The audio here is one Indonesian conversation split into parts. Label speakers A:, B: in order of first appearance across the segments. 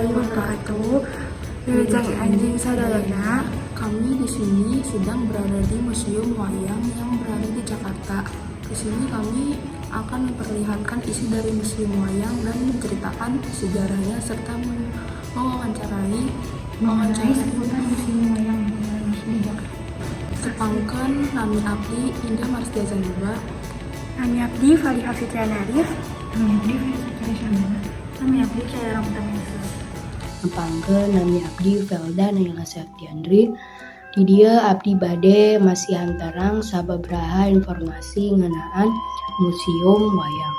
A: warahmatullahi wabarakatuh. Wilujeng anjing sadayana, kami di sini sedang berada di Museum Wayang yang berada di Jakarta. Di sini kami akan memperlihatkan isi dari Museum Wayang dan menceritakan sejarahnya serta mewawancarai
B: seputar Museum Wayang di Jakarta.
A: Tepangkeun nami abdi Indah Marsdia Zanuba.
B: Nami abdi Faliha Fitriana Arif. Nami abdi Fitri Syamila. Nami abdi Cahaya Ramatan Yusuf.
C: Nepangkeun nami abdi Velda Naila Septiandri. Di dia abdi bade masih hantarang sababaraha informasi ngeunaan Museum Wayang.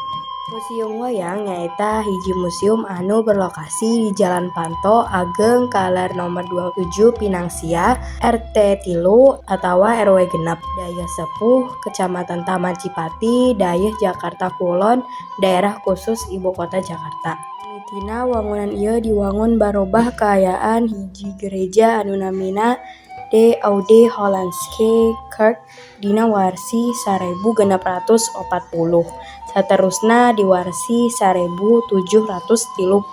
C: Museum Wayang nyaeta hiji museum anu berlokasi di Jalan Panto Ageng Kaler nomor 27 Pinangsia RT 3 atawa RW genep Daya Sepuh Kecamatan Taman Cipati Dayeuh Jakarta Kulon daerah khusus ibu kota Jakarta. Mitina wangunan ieu diwangun barobah kaayaan hiji gereja anu namina De Oude Hollandse Kerk dina warsi 1640. Saterusna di warsi 1732.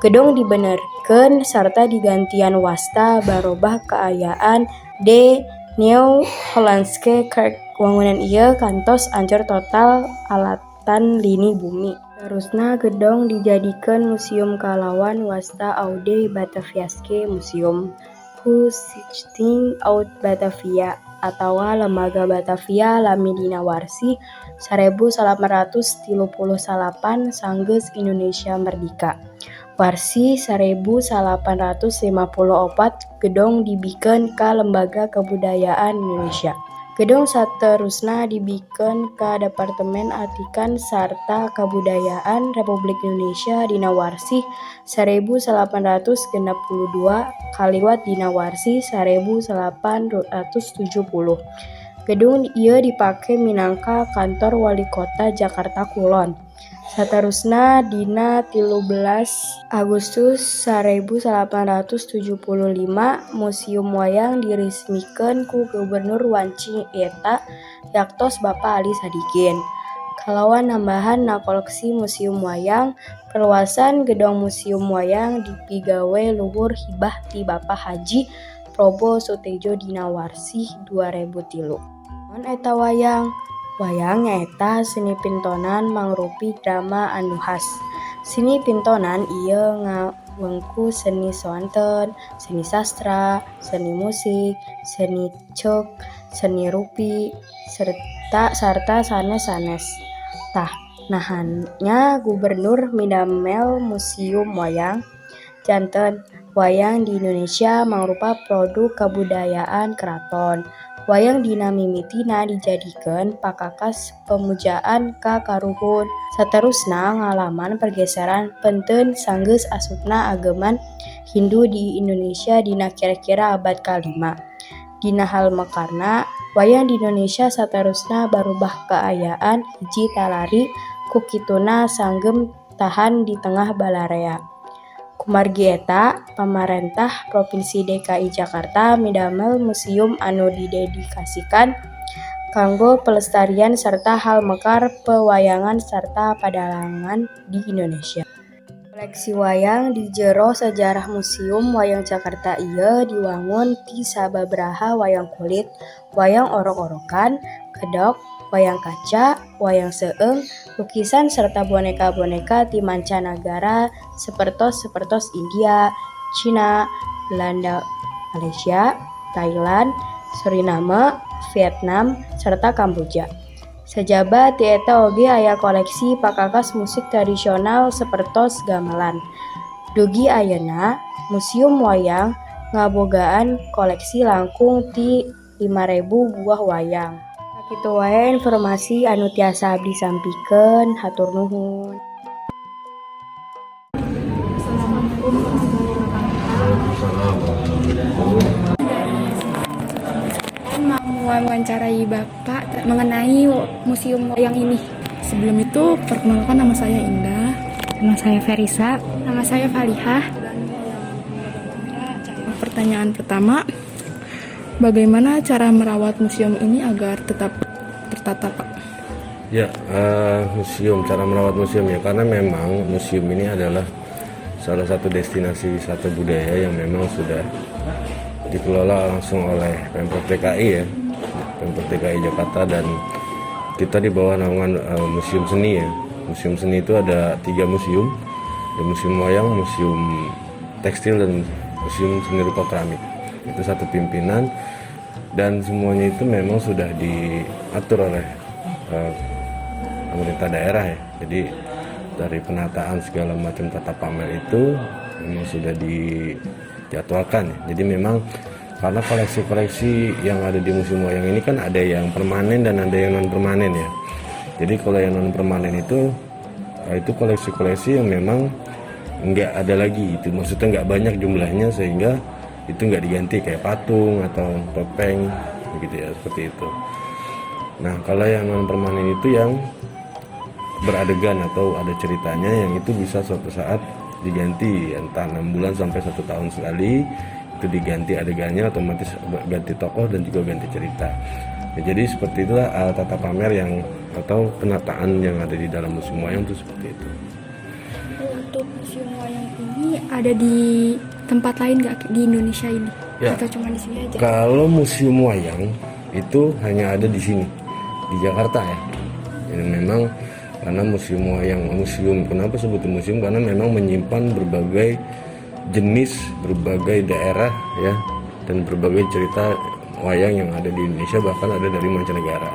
C: Gedung dibenerkeun sarta digantian wasta barobah kaayaan De Nieuw Hollandse Kerk. Wangunan ieu kantos ancur total alatan lini bumi. Terusna gedong dijadikeun museum kalawan wasta Oude Bataviaske Museum Stichting Oud Batavia atawa Lembaga Batavia lami dina warsi 1838 sanggeus Indonesia merdika. Warsi 1854 gedong dibikeun ka Lembaga Kebudayaan Indonesia. Gedung saterusna dibikeun ka Departemen Atikan sarta Kabudayaan Republik Indonesia dina warsi 1862 kaliwat dina warsi 1870. Gedung ieu dipake minangka kantor Wali Kota Jakarta Kulon. Saterusna dina 13 Agustus 1875 Museum Wayang diresmikeun ku Gubernur Wanci eta yaktos Bapak Ali Sadikin. Kalawan nambahan na koleksi Museum Wayang, perluasan gedong Museum Wayang dipigawe luhur hibah ti Bapak Haji Probo Sutejo dina warsih 2003. Naon eta wayang? Wayang nyaeta seni pintonan mangrupi drama anu khas. Seni pintonan ieu ngawengku seni swanten, seni sastra, seni musik, seni ceuk, seni rupi, sarta sanes-sanes. Nahannya Gubernur midamel Museum Wayang. Janten, wayang di Indonesia mangrupa produk kabudayaan keraton. Wayang dina mimitina dijadikeun pakakas pemujaan ka karuhun. Saterusna ngalaman pergeseran penteun sanggeus asupna ageman Hindu di Indonesia dina kira-kira abad ka-5. Dina hal mekarna, wayang di Indonesia saterusna barubah kaayaan hiji talari kukituna sanggem tahan di tengah balarea. Kumargi eta, pamarentah Provinsi DKI Jakarta midamel museum anu didedikasikan kanggo pelestarian serta hal mekar pewayangan serta padalangan di Indonesia. Koleksi wayang di jero sejarah Museum Wayang Jakarta ieu diwangun ti sababaraha wayang kulit, wayang orok-orokan, kedok, wayang kaca, wayang seueung, lukisan serta boneka-boneka ti mancanagara sapertos India, Cina, Belanda, Malaysia, Thailand, Suriname, Vietnam, serta Kamboja. Sajaba ti eta oge aya koleksi pakakas musik tradisional sapertos gamelan. Dugi ayeuna Museum Wayang ngabogaan koleksi langkung ti 5.000 buah wayang. Kitu wae informasi anu tiasa abdi sampikeun, hatur nuhun.
B: Assalamualaikum warahmatullahi wabarakatuh.
A: Mau mewawancarai Bapak mengenai Museum Wayang ini. Sebelum itu, perkenalkan nama saya Indah.
B: Nama saya Ferisa.
A: Nama saya Falihah. Pertanyaan pertama, bagaimana cara merawat museum ini agar tetap tertata, Pak?
D: Ya, cara merawat museum ya, karena memang museum ini adalah salah satu destinasi wisata budaya yang memang sudah dikelola langsung oleh Pemprov DKI ya, Pemprov DKI Jakarta, dan kita di bawah naungan Museum Seni ya. Museum Seni itu ada 3 museum, ada Museum Wayang, Museum Tekstil, dan Museum Seni Rupa Keramik. Itu satu pimpinan, dan semuanya itu memang sudah diatur oleh pemerintah daerah ya. Jadi dari penataan segala macam tata pamer itu memang sudah dijadwalkan ya. Jadi memang karena koleksi-koleksi yang ada di Museum Wayang ini kan ada yang permanen dan ada yang non permanen ya. Jadi kalau yang non permanen itu koleksi-koleksi yang memang nggak ada lagi, itu maksudnya nggak banyak jumlahnya sehingga itu nggak diganti kayak patung atau topeng begitu ya, seperti itu. Nah kalau yang non permanen itu yang beradegan atau ada ceritanya, yang itu bisa suatu saat diganti, entah 6 bulan sampai 1 tahun sekali itu diganti adegannya, otomatis ganti tokoh dan juga ganti cerita ya. Jadi seperti itulah tata pamer yang atau penataan yang ada di dalam Museum Wayang itu seperti itu.
B: Untuk Museum Wayang ini ada di tempat lain nggak di Indonesia ini?
D: Ya.
B: Atau cuma di sini aja?
D: Kalau Museum Wayang itu hanya ada di sini, di Jakarta ya. Ini memang karena Museum Wayang, kenapa sebutin museum? Karena memang menyimpan berbagai jenis, berbagai daerah ya, dan berbagai cerita wayang yang ada di Indonesia, bahkan ada dari mancanegara.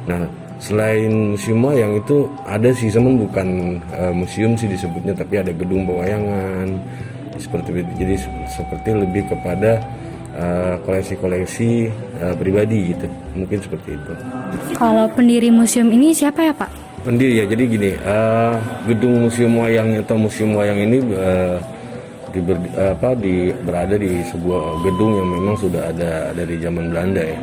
D: Nah, selain Museum Wayang itu ada sih, teman, bukan museum sih disebutnya, tapi ada gedung pewayangan seperti itu. Jadi seperti lebih kepada koleksi-koleksi pribadi gitu, mungkin seperti itu.
B: Kalau pendiri museum ini siapa ya Pak?
D: Pendiri ya, jadi gini, gedung Museum Wayang atau Museum Wayang ini berada di sebuah gedung yang memang sudah ada dari zaman Belanda ya.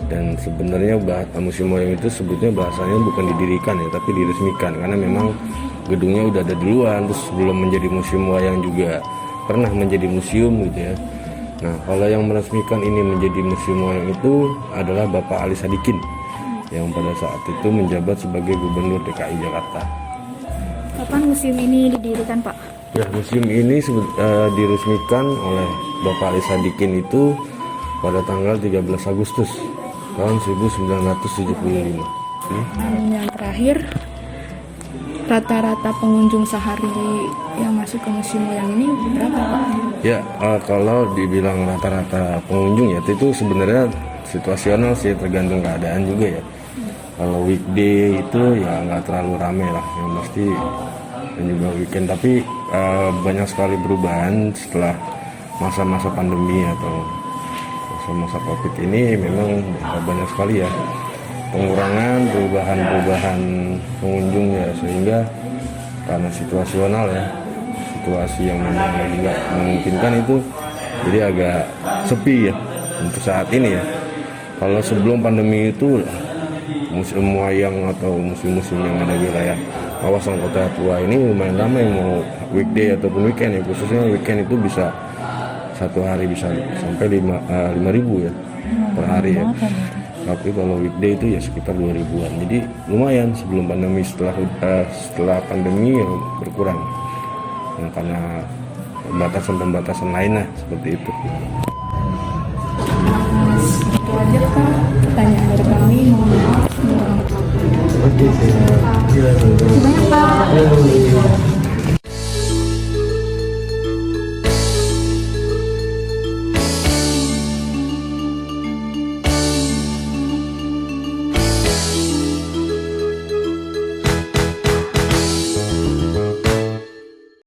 D: Dan sebenarnya Museum Wayang itu sebutnya bahasanya bukan didirikan ya, tapi diresmikan, karena memang gedungnya udah ada duluan, terus sebelum menjadi Museum Wayang juga pernah menjadi museum gitu ya. Nah kalau yang meresmikan ini menjadi Museum Wayang itu adalah Bapak Ali Sadikin, yang pada saat itu menjabat sebagai Gubernur DKI Jakarta.
B: Kapan museum ini didirikan Pak?
D: Ya, museum ini diresmikan oleh Bapak Ali Sadikin itu pada tanggal 13 Agustus tahun 1975.
B: Yang terakhir, rata-rata pengunjung sehari yang masuk ke Museum Wayang ini berapa Pak?
D: Ya, kalau dibilang rata-rata pengunjung ya itu sebenarnya situasional sih, tergantung keadaan juga ya. Kalau weekday itu ya nggak terlalu ramai lah, yang pasti, dan juga weekend. Tapi banyak sekali perubahan setelah masa-masa pandemi atau masa-masa COVID ini, memang banyak sekali ya perubahan pengunjung ya, sehingga karena situasional ya, situasi yang memang lagi nggak memungkinkan itu, jadi agak sepi ya untuk saat ini ya. Kalau sebelum pandemi itu Museum Wayang atau museum-museum yang ada di wilayah kawasan Kota Tua ini lumayan ramai, mau weekday ataupun weekend ya. Khususnya weekend itu bisa satu hari bisa sampai 5.000 ya per hari ya. Tapi kalau weekday itu ya sekitar 2.000-an. Jadi lumayan sebelum pandemi. Setelah pandemi ya berkurang ya, karena pembatasan lainnya seperti itu.
B: Itu aja Pak pertanyaan dari kami. Mohon maaf.
D: Oke, siap. Terima kasih banyak Pak.